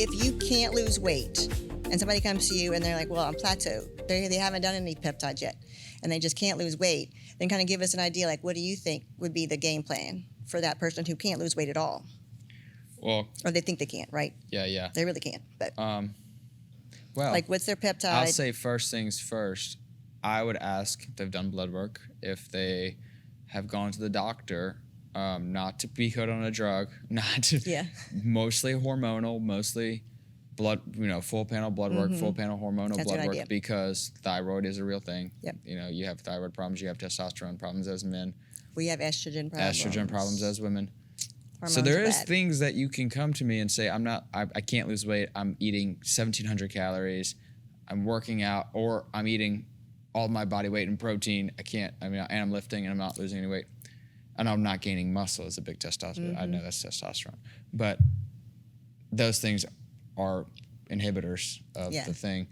if you can't lose weight and somebody comes to you and they're like, well, I'm plateaued, they haven't done any peptides yet, and they just can't lose weight, then kind of give us an idea, like, what do you think would be the game plan for that person who can't lose weight at all? Well, or they think they can't, right? Yeah. They really can't. But well, like, what's their peptide? I'll say first things first. I would ask if they've done blood work, if they have gone to the doctor, not to be put on a drug, not to, mostly hormonal, mostly blood, full panel blood work, full panel hormonal That's blood work, idea. because thyroid is a real thing. Yep. You have thyroid problems, you have testosterone problems as men. We have estrogen problems. Estrogen problems as women. Hormones So there is bad. things that you can come to me and say, I can't lose weight, I'm eating 1,700 calories, I'm working out, or I'm eating all my body weight in protein, and I'm lifting and I'm not losing any weight. And I'm not gaining muscle as a big testosterone. I know that's testosterone. But those things are inhibitors of the thing,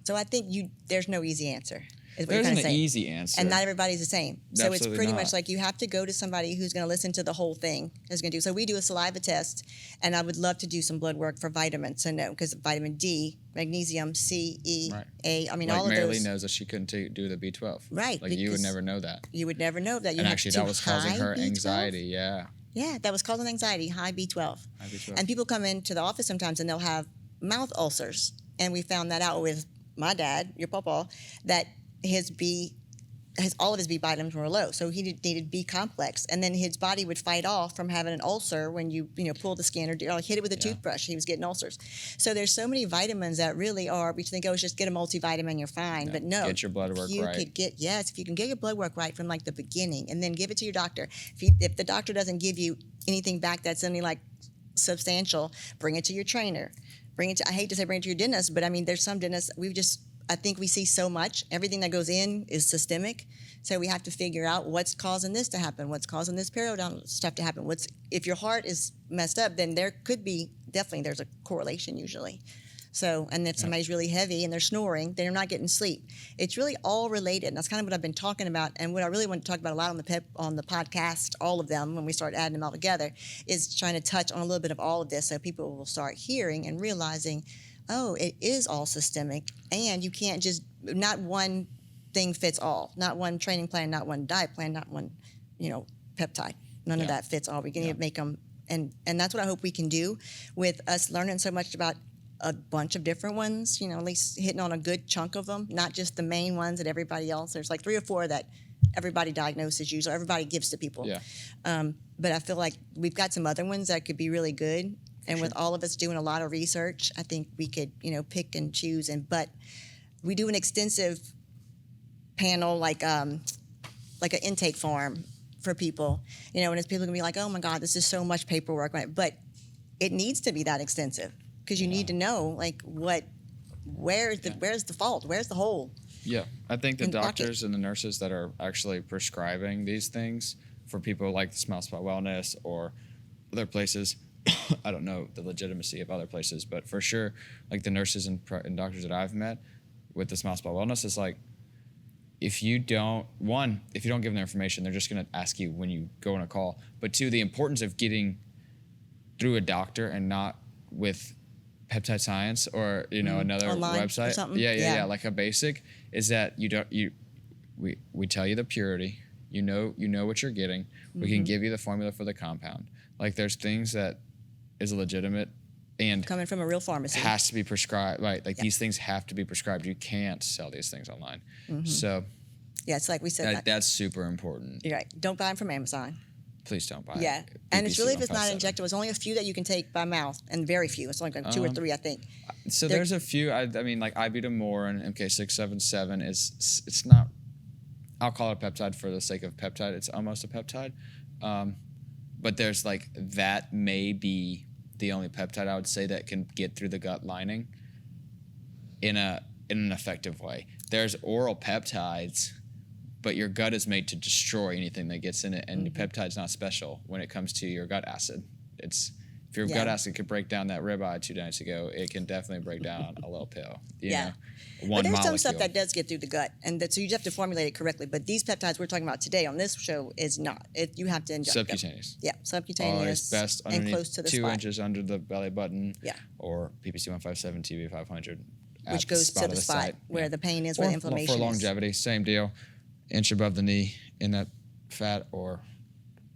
So I think there's no easy answer. Is what There's you're an saying. easy answer. And not everybody's the same. So it's pretty not. much like you have to go to somebody who's going to listen to the whole thing. So we do a saliva test, and I would love to do some blood work for vitamins. So no, because vitamin D, magnesium, C, E, A. I mean, like all of Mary those. Lee knows that she couldn't do the B12. Right. Like you would never know that. You would never know that. You And have actually, too that was causing high her B12? anxiety. Yeah. Yeah, that was causing anxiety, high B12. High B12. And people come into the office sometimes and they'll have mouth ulcers. And we found that out with my dad, your papa, that all of his B vitamins were low, so he needed B complex, and then his body would fight off from having an ulcer when you pull the skin or hit it with a toothbrush. He was getting ulcers. So there's so many vitamins that really are. We think, just get a multivitamin, you're fine. But no, get your blood work right. If you can get your blood work right from like the beginning, and then give it to your doctor. If the doctor doesn't give you anything back that's only like substantial, bring it to your trainer. I hate to say bring it to your dentist, but I mean, there's some dentists I think we see so much. Everything that goes in is systemic. So we have to figure out what's causing this to happen, what's causing this periodontal stuff to happen. If your heart is messed up, then there could be, there's a correlation usually. So, and if somebody's really heavy and they're snoring, they're not getting sleep. It's really all related. And that's kind of what I've been talking about. And what I really want to talk about a lot on the podcast, all of them, when we start adding them all together, is trying to touch on a little bit of all of this so people will start hearing and realizing, it is all systemic, and you can't not one thing fits all, not one training plan, not one diet plan, not one, peptide. None of that fits all. We can make them, and that's what I hope we can do with us learning so much about a bunch of different ones, at least hitting on a good chunk of them, not just the main ones that everybody else. There's like 3 or 4 that everybody diagnoses usually, everybody gives to people. Yeah. But I feel like we've got some other ones that could be really good. And with all of us doing a lot of research, I think we could, pick and choose. But we do an extensive panel, like an intake form for people, and it's people can be like, oh my God, this is so much paperwork. But it needs to be that extensive because you need to know, like, where's the fault? Where's the hole? Yeah, I think the doctors and the nurses that are actually prescribing these things for people like the Smile Spot Wellness or other places, I don't know the legitimacy of other places, but for sure, like the nurses and doctors that I've met with the Smile Spot Wellness, is like, if you don't give them the information, they're just going to ask you when you go on a call. But 2, the importance of getting through a doctor and not with Peptide Science or another online website. or something. Yeah, like a basic is that we tell you the purity. You know what you're getting. We can give you the formula for the compound. Like there's things that is legitimate and coming from a real pharmacy has to be prescribed. Right, like these things have to be prescribed. You can't sell these things online. So it's like we said. That's super important. You're right. Don't buy them from Amazon. Please don't buy. Yeah, and it's really, if it's not injectable, there's only a few that you can take by mouth, and very few. It's only like 2 or 3, I think. So there's a few. I mean, like Ibutamoren and MK677 it's not. I'll call it a peptide for the sake of peptide. It's almost a peptide, but there's like that may be the only peptide I would say that can get through the gut lining in an effective way. There's oral peptides, but your gut is made to destroy anything that gets in it, and the peptide's not special when it comes to your gut acid. If your Yeah. gut acid could break down that ribeye 2 nights ago, it can definitely break down a little pill. You Yeah. know, But one there's molecule. some stuff that does get through the gut, and so you have to formulate it correctly. But these peptides we're talking about today on this show is not. You have to inject them. Subcutaneous. Yeah, subcutaneous. Always best and underneath close to the 2 spot. inches under the belly button. Yeah. Or PPC 157, TB 500. Which goes to the spot site. where the pain is, where the inflammation for longevity, same deal. Inch above the knee in that fat, or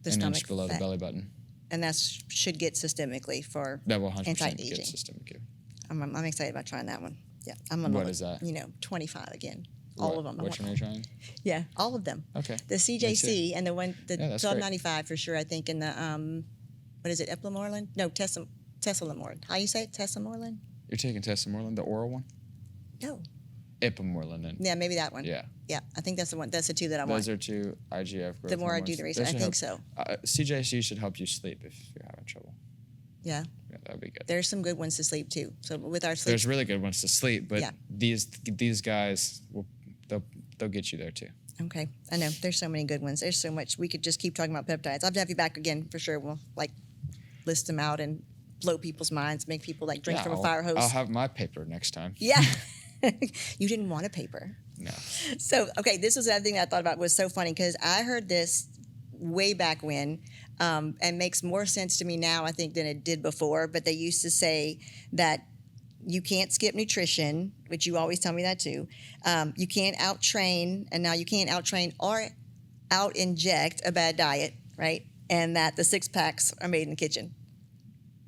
The an stomach inch below fat. the belly button. And that should get systemically for That will 100% anti-aging. get systemic. I'm excited about trying that one. Yeah, I'm gonna What look, is that? 25 again. All of them. Which one are you trying? Yeah, all of them. Okay. The CJC and the Yeah, that's 1295 for sure. I think in the what is it? Eplamorelin? No, Tessamorelin. How you say it? Tessamorelin? You're taking testosterone, the oral one? No. Ipamorelin. Then. Yeah, maybe that one. Yeah. Yeah, I think that's the one. That's the two that I Those want. are 2 IGF growth The more I hormones. do the research, They I should think help- so. CJC should help you sleep if you're having trouble. Yeah, Yeah, that would be good. there's some good ones to sleep too. So with our sleep, There's really good ones to sleep, but Yeah. these guys they'll get you there too. okay, I know there's so many good ones. There's so much. We could just keep talking about peptides. I'll have you back again for sure. We'll list them out and blow people's minds, make people drink from a fire hose. I'll have my paper next time. Yeah. You didn't want a paper. No. So, okay, this was another thing that I thought about was so funny because I heard this way back when and makes more sense to me now, I think, than it did before. But they used to say that you can't skip nutrition, which you always tell me that too. You can't out-train, and now you can't out-train or out-inject a bad diet, right? And that the six-packs are made in the kitchen.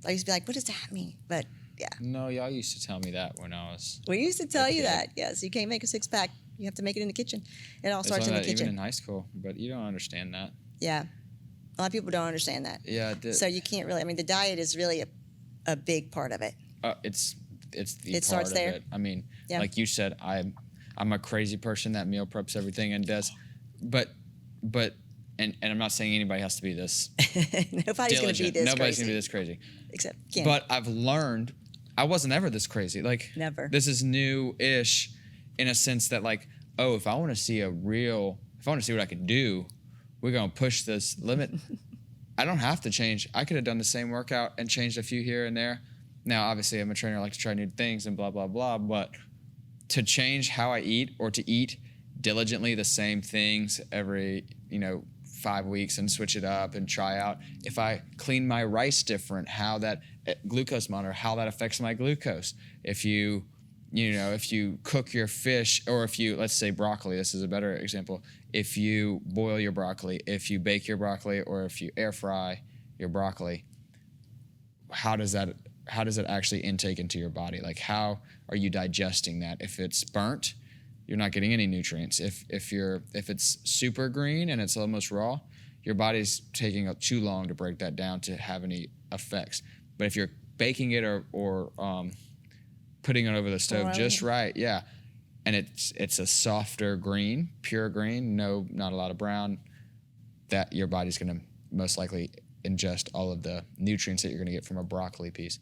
I used to be like, what does that mean? But yeah. No, y'all used to tell me that when I was. We used to tell you kid. that. Yes, you can't make a six-pack. You have to make it in the kitchen. It all It's starts in like the that kitchen. even in high school, but you don't understand that. Yeah. A lot of people don't understand that. Yeah, it did. So you can't really, the diet is really a big part of it. It's the It part starts of there? it. I mean, Yeah. like you said, I'm a crazy person that meal preps everything and does, but and I'm not saying anybody has to be this Nobody's going to be diligent. this Nobody's crazy. gonna be this crazy. Except Kim. But I've learned I wasn't ever this crazy. Like Never. This is new-ish in a sense that if I want to see what I can do, we're gonna push this limit. I don't have to change. I could have done the same workout and changed a few here and there. Now, obviously, I'm a trainer. I like to try new things and blah, blah, blah. But to change how I eat or to eat diligently the same things every, 5 weeks and switch it up and try out. If I clean my rice different, how that glucose monitor, how that affects my glucose. If you cook your fish, or if you, let's say broccoli, this is a better example. If you boil your broccoli, if you bake your broccoli, or if you air fry your broccoli, how does it actually intake into your body? Like, how are you digesting that? If it's burnt, you're not getting any nutrients. If it's super green and it's almost raw, your body's taking too long to break that down to have any effects. But if you're baking it or putting it over the stove just right, yeah, and it's a softer green, pure green, no, not a lot of brown, that your body's going to most likely ingest all of the nutrients that you're going to get from a broccoli piece.